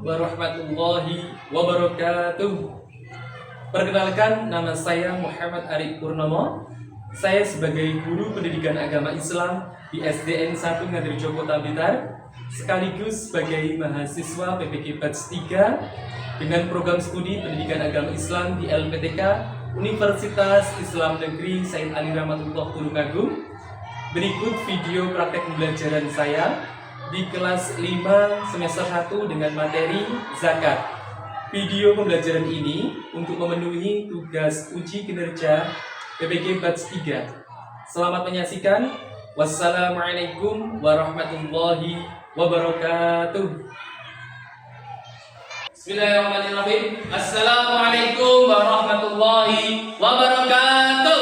warahmatullahi wabarakatuh. Perkenalkan, nama saya Muhammad Arif Purnomo. Saya sebagai guru pendidikan agama Islam di SDN 1 Ngadirejo Kota Blitar, sekaligus sebagai mahasiswa PPG Batch 3 dengan program studi pendidikan agama Islam di LPTK Universitas Islam Negeri Said Ali Rahmatullah Tulungagung. Berikut video praktek pembelajaran saya di kelas 5 semester 1 dengan materi zakat. Video pembelajaran ini untuk memenuhi tugas uji kinerja PPG Batch 3. Selamat menyaksikan. Wassalamualaikum warahmatullahi wabarakatuh. Bismillahirrahmanirrahim. Assalamualaikum warahmatullahi wabarakatuh.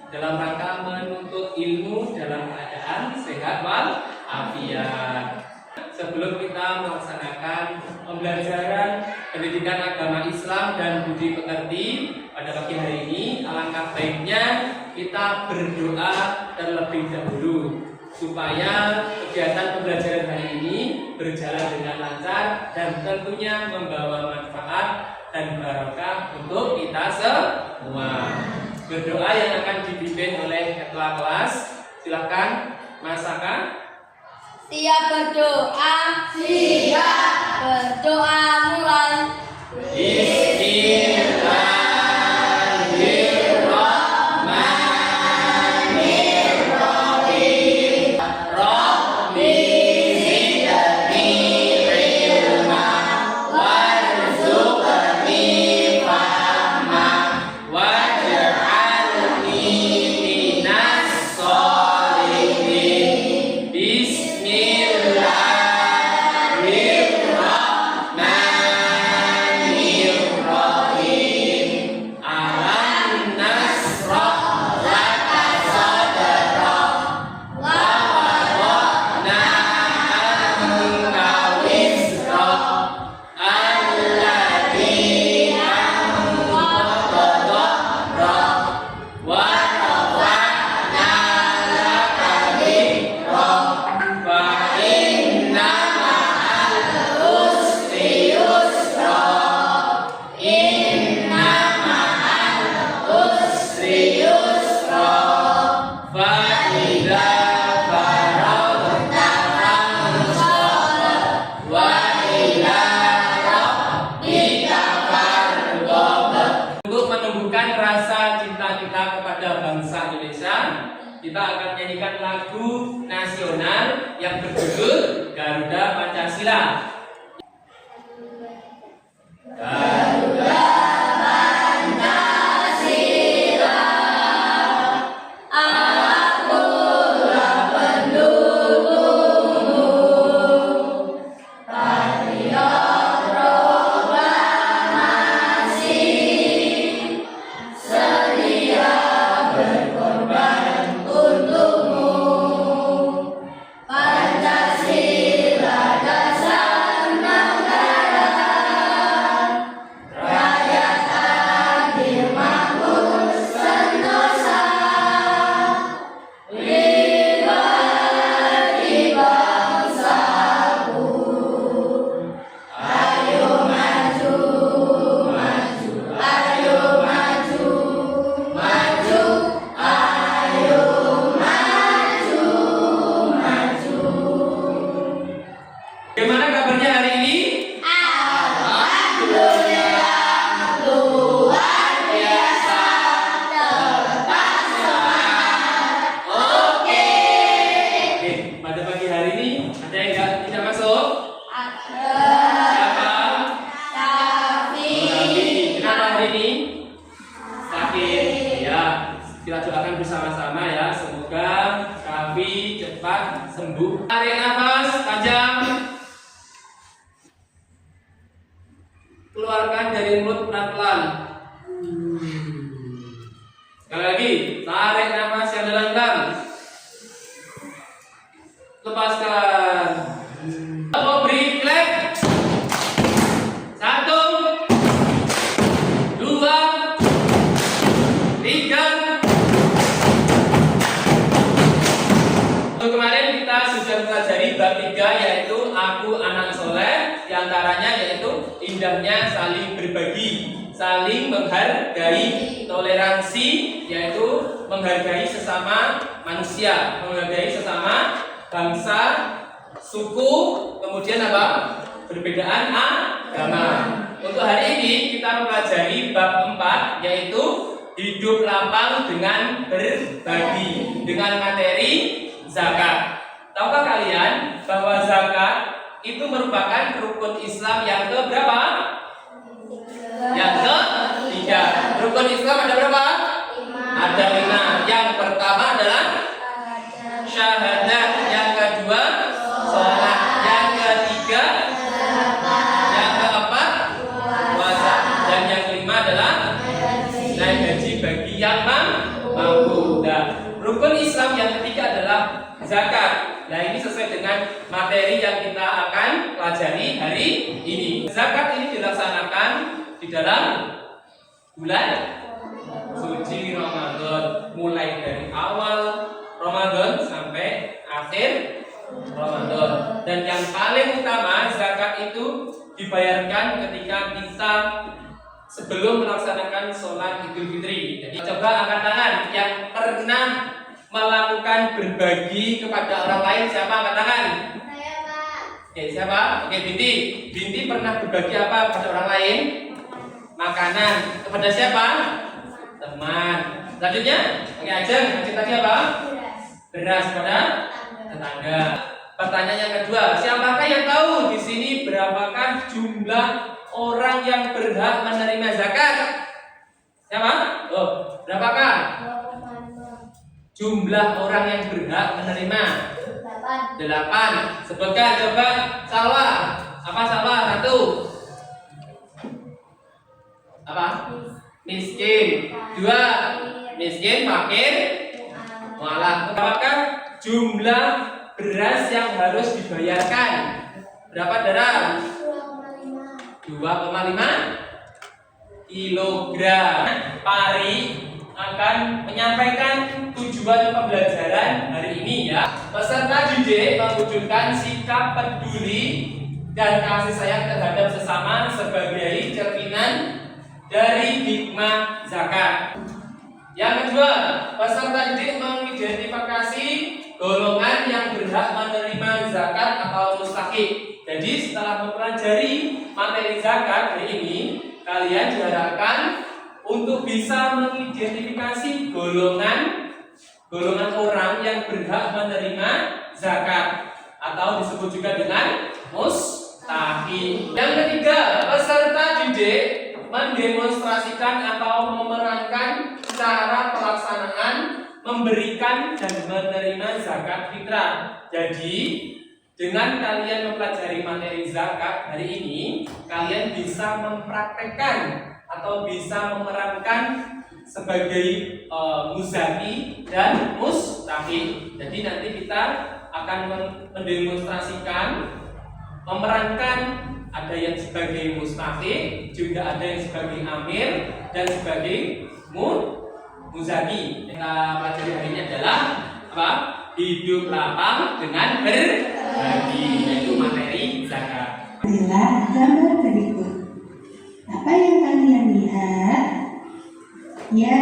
Dalam rangka menuntut ilmu dalam keadaan sehat walafiat. Sebelum kita melaksanakan pembelajaran pendidikan agama Islam dan budi pekerti pada pagi hari ini, alangkah baiknya kita berdoa terlebih dahulu supaya kegiatan pembelajaran hari ini berjalan dengan lancar dan tentunya membawa manfaat dan barokah untuk kita semua. Berdoa yang akan dipimpin oleh ketua kelas. Silakan Mas Saka. Siap berdoa. Siap berdoa mulai. Kita akan nyanyikan lagu nasional yang berjudul Garuda Pancasila. Garuda Pancasila, akulah pendukungmu, patriot proklamasi, setia berkorban untukmu. Pancasila dasar negara, rakyat adil makmur sentosa, liberti bangsaku. Ayo maju, maju, ayo maju, maju, ayo maju, maju. Bagaimana kabarnya hari ini? Alhamdulillah, luar biasa, tetap semangat. Oke, pada pagi hari ini ada yang tidak masuk? Siapa? Tapi Kenapa hari ini? Sakit. Ya, kita doakan bersama-sama ya, semoga Kavi cepat sembuh. Tarik nafas panjang. Keluarkan dari mulut pelan-pelan. Sekali lagi, tarik nafas yang dalam. Lepaskan. Mau beri clap. 1, 2, 3. Untuk kemarin kita sudah mempelajari bab 3, yaitu aku anak soleh. Di antaranya yaitu indahnya saling berbagi, saling menghargai, toleransi, yaitu menghargai sesama manusia, menghargai sesama bangsa, suku, kemudian apa? Perbedaan agama. Untuk hari ini kita mempelajari bab 4, yaitu hidup lapang dengan berbagi, dengan materi zakat. Tahukah kalian bahwa zakat itu merupakan rukun Islam yang keberapa? Yang ketiga. Rukun Islam ada berapa? Ada 5. Yang pertama adalah syahadat, yang kedua sholat, yang ketiga yang keempat puasa, dan yang kelima adalah naik haji bagi yang mampu. Nah, rukun Islam yang ketiga adalah zakat. Nah, ini sesuai dengan materi yang kita akan pelajari hari ini. Zakat ini dilaksanakan di dalam bulan suci Ramadan, mulai dari awal Ramadan sampai akhir Ramadan. Dan yang paling utama, zakat itu dibayarkan ketika kita sebelum melaksanakan sholat Idul Fitri. Jadi coba angkat tangan yang pernah melakukan berbagi kepada orang lain. Siapa angkat tangan? Saya, Pak. Oke, siapa? Oke, Binti. Binti pernah berbagi apa kepada orang lain? Makanan. Kepada siapa? Teman. Selanjutnya, oke, Ajeng, kasih tadi apa? Beras pada tetangga. Pertanyaan yang kedua, siapakah yang tahu di sini berapakah jumlah orang yang berhak menerima zakat? Siapa? Oh, berapakah jumlah orang yang berhak menerima? 8. Sebutkan coba. Salwa. Apa Salwa? 1. Apa? Miskin. 2. Miskin, fakir, mualaf. Berapakah jumlah beras yang harus dibayarkan? Berapa darah? 2,5 kilogram. Pari akan menyampaikan tujuan pembelajaran hari ini ya. Peserta didik mewujudkan sikap peduli dan kasih sayang terhadap sesama sebagai cerminan dari hikmah zakat. Yang kedua, peserta didik mengidentifikasi golongan yang berhak menerima zakat atau mustahik. Jadi setelah mempelajari materi zakat hari ini, kalian diharapkan untuk bisa mengidentifikasi golongan orang yang berhak menerima zakat atau disebut juga dengan mustahik. Yang ketiga, peserta didik mendemonstrasikan atau memerankan cara pelaksanaan memberikan dan menerima zakat fitrah. Jadi dengan kalian mempelajari materi zakat hari ini, kalian bisa mempraktekkan atau bisa memerankan sebagai muzaki dan mustahik. Jadi nanti kita akan mendemonstrasikan, memerankan, ada yang sebagai mustahik, juga ada yang sebagai amir dan sebagai muzaki. Kita pelajari hari ini adalah apa? Hidup lapang dengan berbagi, yaitu materi zakat. Inilah gambar berikut. Apa yang kalian lihat? Ya,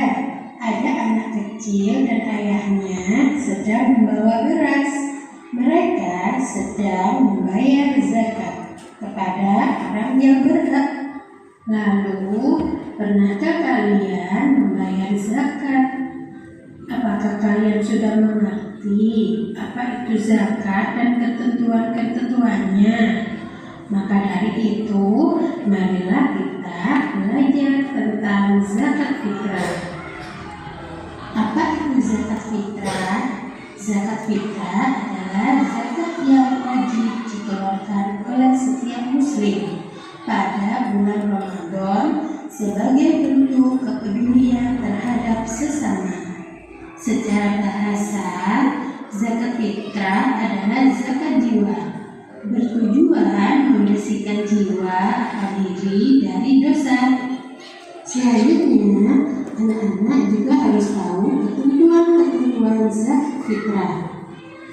ada anak kecil dan ayahnya sedang membawa beras. Mereka sedang membayar zakat kepada orang yang berhak. Lalu, pernahkah kalian membayar zakat? Apakah kalian sudah mengerti apa itu zakat dan ketentuan-ketentuannya? Maka dari itu, marilah kita belajar tentang zakat fitrah. Apa itu zakat fitrah? Zakat fitrah adalah zakat yang wajib dikeluarkan oleh setiap muslim pada bulan Ramadan sebagai bentuk kepedulian terhadap sesama. Secara bahasa, zakat fitrah adalah zakat jiwa, bertujuan membersihkan jiwa atau diri dari dosa. Selanjutnya, anak-anak juga harus tahu ketentuan zakat fitrah.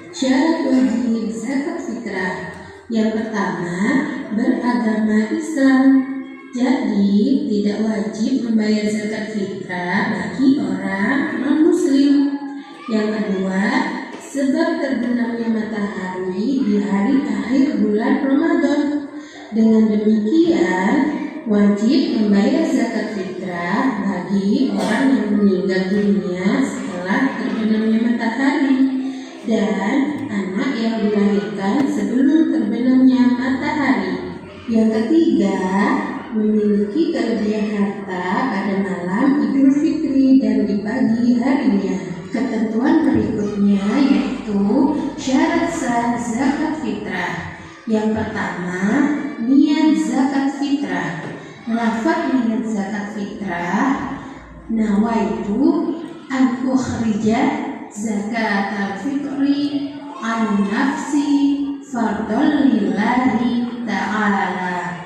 Syarat wajib zakat fitrah. Yang pertama, beragama Islam. Jadi, tidak wajib membayar zakat fitrah bagi orang non-muslim. Yang kedua, sebab terbenamnya matahari di hari akhir bulan Ramadan. Dengan demikian, wajib membayar zakat fitrah bagi orang yang meninggal dunia setelah terbenamnya matahari dan anak yang dilahirkan sebelum terbenamnya matahari. Yang ketiga, memiliki kelebihan harta pada malam Idul Fitri dan di pagi harinya. Ketentuan berikutnya yaitu syarat sah zakat fitrah. Yang pertama, niat zakat fitrah. Lafaz niat zakat fitrah, nawaitu an ukhrija zakat al-fitri an nafsi fardhon lillahi ta'ala.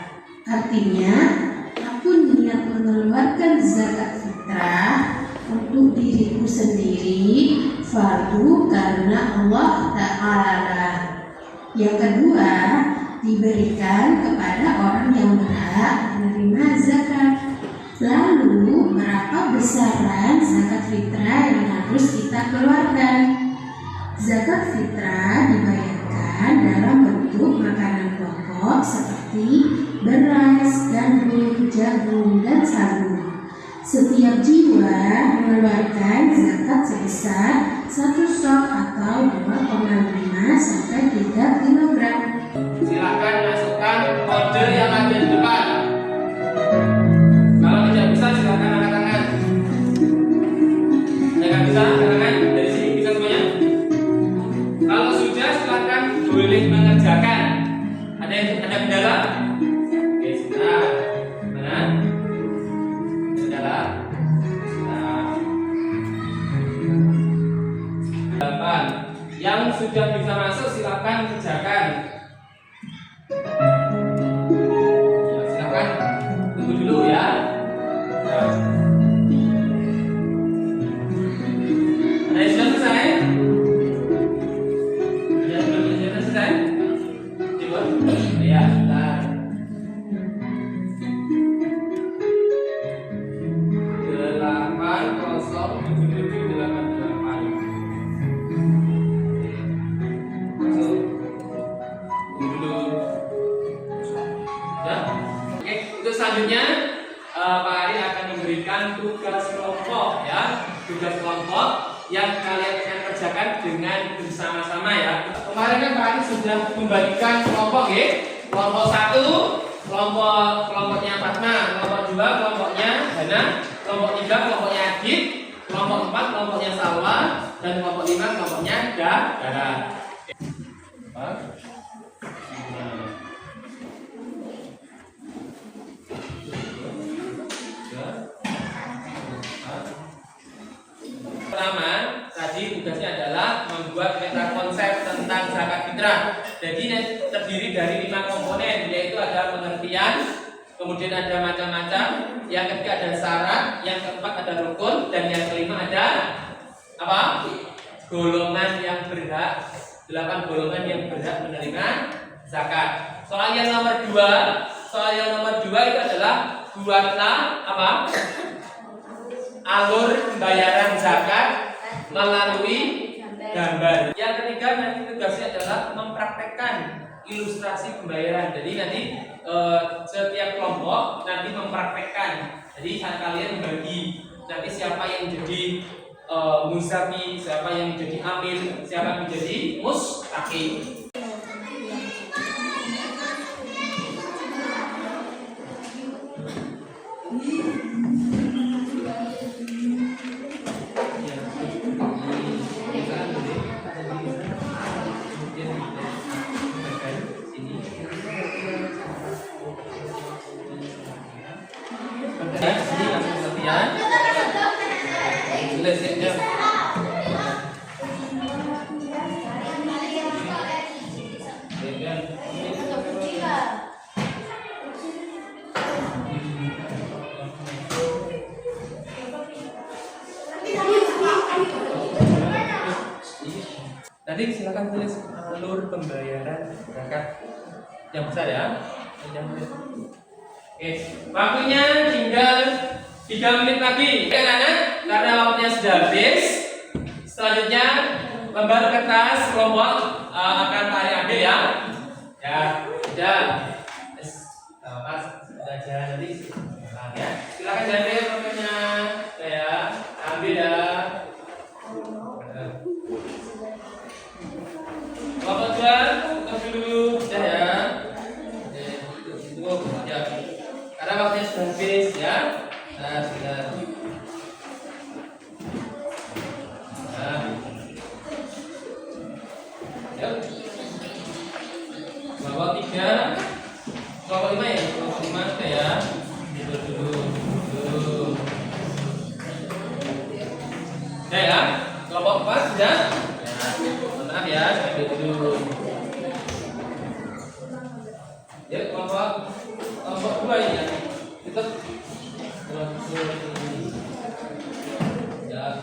Artinya, aku niat mengeluarkan zakat fitrah untuk diriku sendiri, fardu karena Allah Ta'ala. Yang kedua, diberikan kepada orang yang berhak menerima zakat. Lalu, berapa besaran zakat fitrah yang harus kita keluarkan? Zakat fitrah dibayarkan dalam bentuk makanan pokok seperti beras, gandum, jagung, dan sagu. Setiap jiwa mengeluarkan zakat sebesar 1 sok atau 2,5 sampai 3 kilogram. Silakan masukkan kode yang ada di depan. Kalau tidak bisa, silakan angkat tangan. Tidak bisa, silakan dari sini bisa semuanya. Kalau sudah, silakan boleh mengerjakan. Ada kendala? Oke, sudah. Mana? Kendala? Nah. 8. Yang sudah bisa masuk, silakan kerjakan. Ya, silakan tunggu dulu ya. Ada yang sudah selesai? Ada yang sudah selesai? Coba. Ya, sudah. 8077888. Masuk. Tunggu dulu. Ya. Oke, untuk selanjutnya Pak Ari akan memberikan tugas kelompok ya, tugas kelompok yang kalian akan kerjakan dengan bersama-sama ya. Kemarin kan Pak Ari sudah membagikan kelompok ya. Kelompok 1, kelompoknya Fatma, kelompok 2, kelompoknya Hana, kelompok 3, kelompoknya Adit, kelompok 4, kelompoknya Salwa, dan kelompok 5, kelompoknya Dara. Pertama, tadi tugasnya adalah membuat peta konsep tentang zakat fitrah. Jadi terdiri dari 5 komponen, yaitu ada pengertian, kemudian ada macam-macam, yang ketiga ada syarat, yang keempat ada rukun, dan yang kelima ada apa? Golongan yang berhak, 8 golongan yang berhak menerima zakat. Soal yang nomor 2 itu adalah buatlah apa? Alur pembayaran zakat melalui gambar. Yang ketiga nanti tugasnya adalah mempraktekkan ilustrasi pembayaran. Jadi nanti setiap kelompok nanti mempraktekkan. Jadi saat kalian bagi nanti siapa yang menjadi musafi, siapa yang menjadi amil, siapa yang menjadi mustaqi. Nanti silakan tulis alur pembayaran zakat yang besar ya. Oke, waktunya tinggal 3 menit lagi. Ya anak-anak, karena waktunya sudah habis. Selanjutnya lembar kertas kelompok akan tarik ambil ya. Ya, sudah. Pas sudah jalan nanti. Nah, ya. Silakan diambil pokoknya. Ya, ambil ya. Kelompok 2, tutup dulu. Sudah ya. Tutup ya. Karena waktunya sudah habis ya. Nah, sudah. Nah. Yuk. Kelompok 3, kelompok 5 ya. Kelompok 5 sudah ya. Tidur dulu. Sudah ya. Kelompok 4 sudah. Maaf ya, saya dulu. Ya, kelompok 2 ini ya. Tutup. Ya.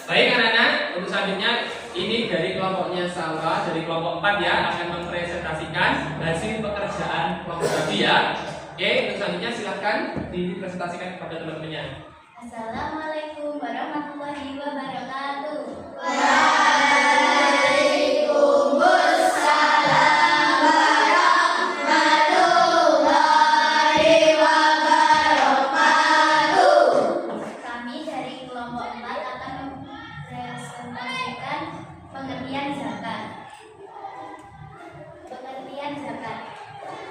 Baik anak-anak, untuk selanjutnya ini dari kelompoknya Salwa, dari kelompok 4 ya, akan mempresentasikan hasil pekerjaan kelompok tadi ya. Oke, untuk selanjutnya silahkan dipresentasikan kepada teman-temannya. Assalamualaikum warahmatullahi wabarakatuh. Kami dari kelompok 4 akan mempresentasikan pengertian zakat. Pengertian zakat.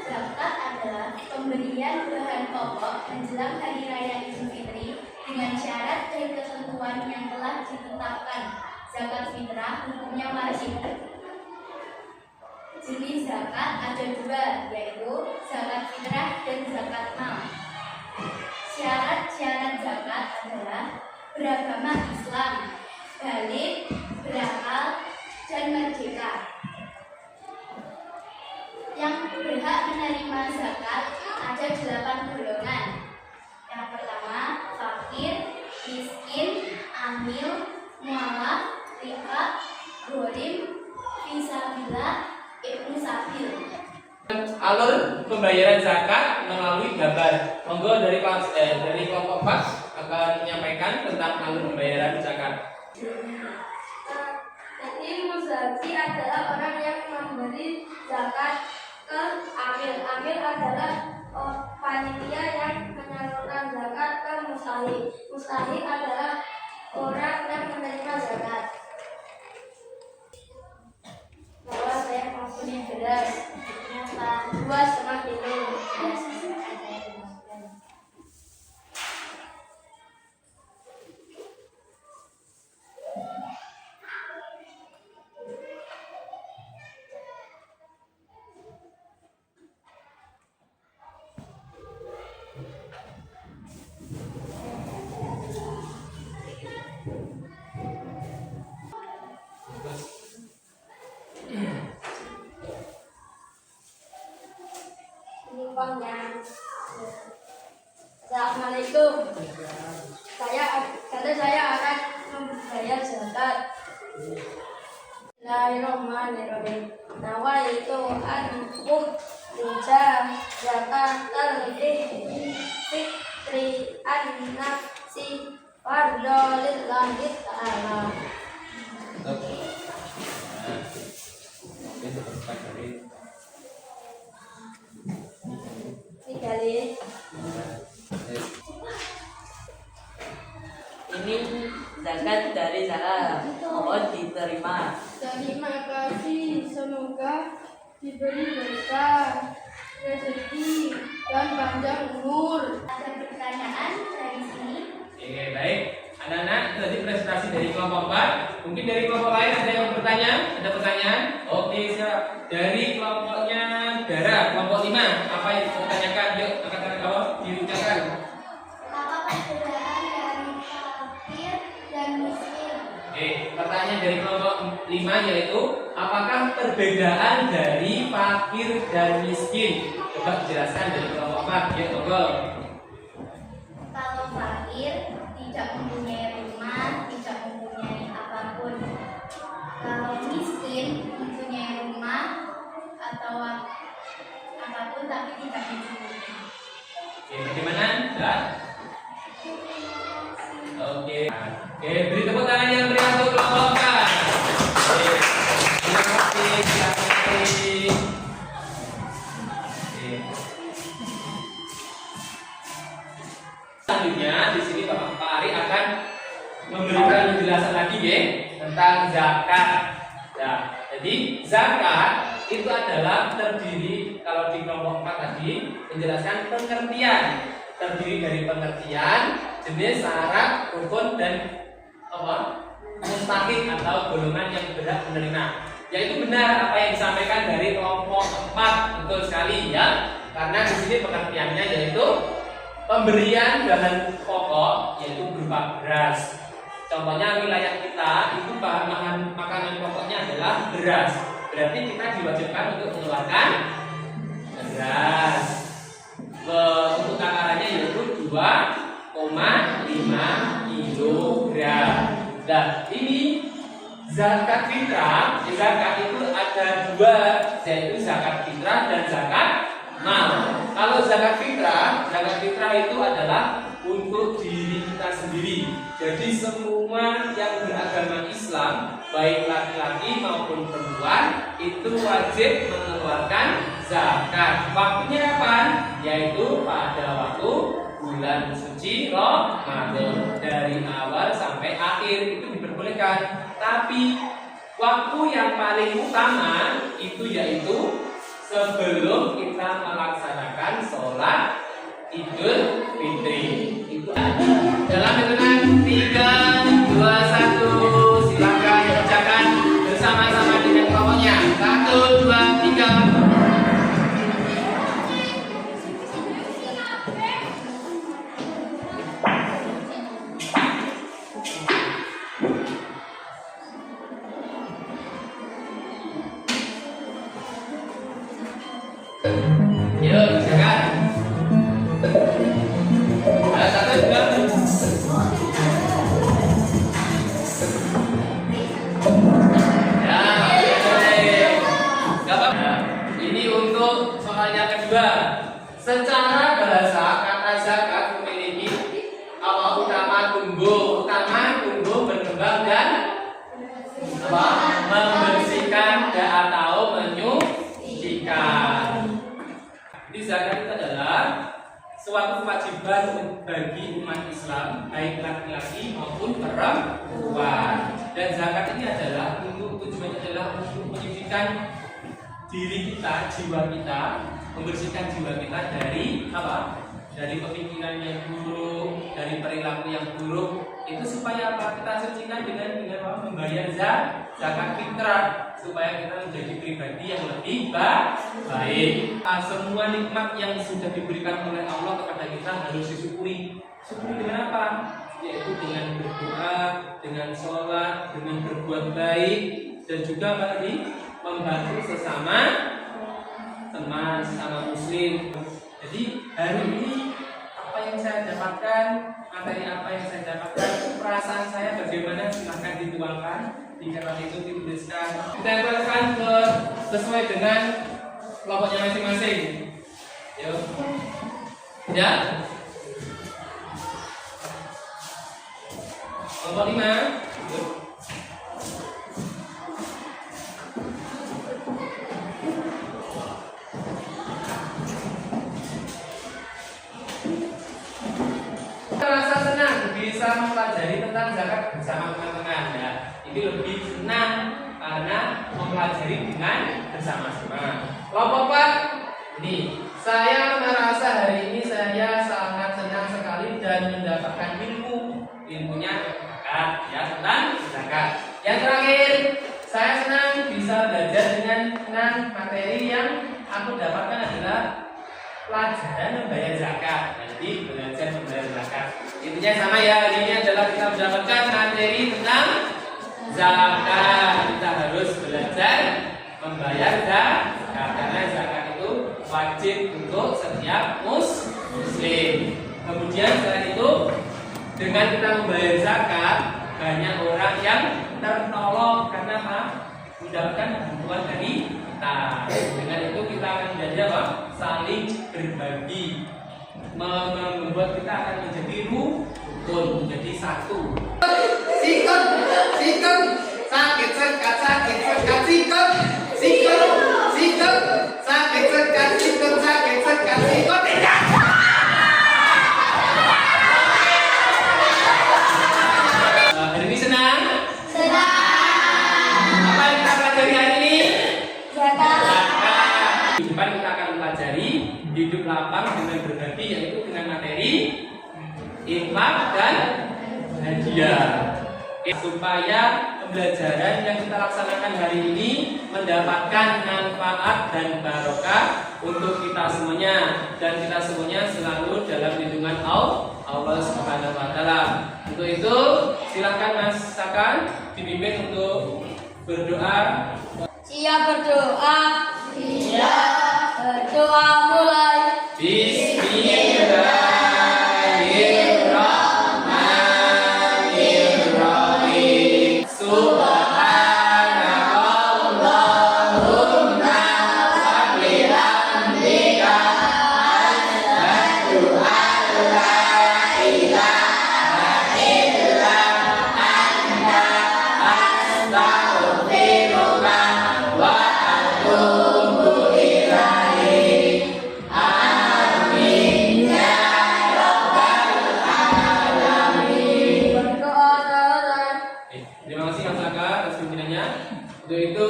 Zakat adalah pemberian bahan pokok menjelang hari raya Idul Fitri dengan syarat dan ketentuan yang telah ditetapkan. Zakat fitrah hukumnya wajib. Jenis zakat ada 2, yaitu zakat fitrah dan zakat mal. Syarat-syarat zakat adalah beragama Islam, balik, berakal, dan merdeka. Yang berhak menerima zakat ada 8 golongan. Yang pertama, fakir, miskin, amil, mualaf, riqab, ghorim, fisabilillah, ibnu sabil. Alur pembayaran zakat melalui gambar. Monggo dari kelompok 4 akan menyampaikan tentang alur pembayaran zakat. Jadi muzaki adalah orang yang memberi zakat ke amil. Amil adalah panitia yang menyalurkan zakat ke mustahik. Mustahik adalah orang yang menerima zakat. Bahwa saya mempunyai beras 2,5 kilo. Uangnya. Assalamualaikum. Saya akan membayar zakat. Bismillahirrahmanirrahim. Nawaitu an ukhja zakatal fitri an nafsi fardhu lillahi ta'ala. Ini zakat dari saya, mohon diterima. Terima kasih, semoga diberi berkah, rezeki, dan panjang umur. Ada pertanyaan dari sini? Oke, baik. Anak-anak, tadi presentasi dari kelompok 4. Mungkin dari kelompok lain ada yang bertanya? Ada pertanyaan? Oke, siap. Dari kelompoknya Dara, kelompok 5. Apa yang ditanyakan? Yuk, angkat bawah, diucapkan. Apa perbedaan dari fakir dan miskin? Oke, pertanyaan dari kelompok 5 yaitu apakah perbedaan dari fakir dan miskin? Coba jelaskan dari kelompok 4 ya, monggo. Kalau fakir tidak mempunyai rumah, tidak mempunyai apapun. Kalau miskin mempunyai rumah atau apapun tapi tidak mencukupi. Oke, bagaimana? Ya? Oke, beri tepuk tangan yang meriah untuk kelompok 4. Oke, terima kasih, terima kasih. Oke. Selanjutnya di sini Pak Ari akan memberikan penjelasan lagi ya tentang zakat. Ya, jadi zakat itu adalah terdiri, kalau di kelompok 4 tadi menjelaskan pengertian, terdiri dari pengertian, jenis, syarat, rukun dan mustahik atau golongan yang berhak menerima. Yaitu benar apa yang disampaikan dari kelompok 4, betul sekali ya. Karena di sini pengertiannya yaitu pemberian bahan pokok yaitu berupa beras. Contohnya wilayah kita itu bahan makanan pokoknya adalah beras. Berarti kita diwajibkan untuk mengeluarkan beras. Untuk takarannya yaitu 2,5 kilogram. Nah, ini zakat fitrah. Zakat itu ada dua, yaitu zakat fitrah dan zakat mal. Kalau zakat fitrah itu adalah untuk diri kita sendiri. Jadi semua yang beragama Islam, baik laki-laki maupun perempuan, itu wajib mengeluarkan zakat. Waktunya kapan? Yaitu pada waktu bulan suci Ramadan, dari awal sampai akhir itu diperbolehkan. Tapi waktu yang paling utama itu yaitu sebelum kita melaksanakan sholat Idul Fitri. Itu dalam hitungan 3, 2, 1, silakan bacakan bersama-sama dengan kelompoknya. 1, 2, 3. Yuk, silakan. Ada 1, 2. Ya, boleh. Gak apa-apa. Ini untuk soal yang kedua. Secara bahasa kata zakat memiliki utama tumbuh, berkembang dan membersihkan atau menyucikan. Jadi zakat itu adalah suatu kewajiban bagi umat Islam, baik laki-laki maupun perempuan. Dan zakat ini adalah tujuannya adalah untuk menyucikan diri kita, jiwa kita, membersihkan jiwa kita dari apa? Dari pemikiran yang buruk, dari perilaku yang buruk. Itu supaya apa? Kita sucikan dengan membayar zakat fitrah, supaya kita menjadi pribadi yang lebih baik. Semua nikmat yang sudah diberikan oleh Allah kepada kita harus disyukuri. Syukuri dengan apa? Yaitu dengan berdoa, dengan sholat, dengan berbuat baik, dan juga tadi membantu sesama teman, sesama muslim. Jadi hari ini apa yang saya dapatkan, materi apa yang saya dapatkan, perasaan saya bagaimana, silahkan dituangkan di kertas itu, dituliskan, ditempelkan sesuai dengan kelompoknya masing-masing. Yuk, ya. Kelompok 5. Yuk. Merasa senang bisa mempelajari tentang zakat bersama teman-teman ya. Ini lebih senang karena mempelajari dengan bersama-sama. Kelompok 4 ini, saya merasa hari ini saya sangat senang sekali dan mendapatkan ilmunya zakat ya, tentang zakat. Yang terakhir, saya senang bisa belajar dengan materi yang aku dapatkan adalah pelajaran membayar zakat. Jadi belajar membayar zakat. Intinya sama ya, hari ini adalah kita mendapatkan materi tentang zakat. Kita harus belajar membayar zakat karena zakat itu wajib untuk setiap muslim. Kemudian setelah itu dengan kita membayar zakat banyak orang yang tertolong karena apa? Mendapatkan bantuan dari kita. Dengan itu kita akan menjadi apa? Saling berbagi, membuat kita akan menjadi rukun, menjadi satu. Sikut, sikut, sakit sekat, sikut, sikut, sikut, sakit sekat, sikut, sikut, tidak. Hari ini senang? Senang. Apa yang kita pelajari hari ini? Zakat. Zakat. Di depan kita akan pelajari hidup lapang dengan berbagi, yaitu dengan materi infak dan hadiah. Supaya pembelajaran yang kita laksanakan hari ini mendapatkan manfaat dan barokah untuk kita semuanya, dan kita semuanya selalu dalam lindungan Allah Subhanahu wa taala. Untuk itu silakan Mas Saka dipimpin untuk berdoa. Siap berdoa. Siap berdoa mulai. Bismillahirrahmanirrahim. Subhanakallahumma wa bihamdika asyhadu an la ilaha illa anta astaghfiruka wa atubu ilaik. Amin ya rabbal alamin. Berdoa dalam. Terima kasih Mas Saka atas pimpinannya. Untuk itu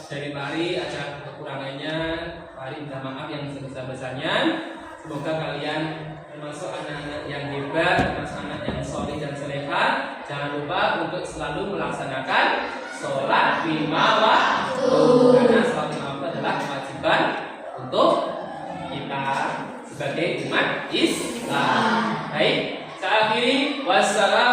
dari Pari ada kekurangannya, Pari minta maaf yang sebesar-besarnya. Semoga kalian termasuk anak-anak yang hebat, termasuk anak yang soleh dan soleha. Jangan lupa untuk selalu melaksanakan sholat lima waktu, karena sholat lima waktu adalah kewajiban untuk kita sebagai umat Islam. Baik, saya akhiri. Wassalam.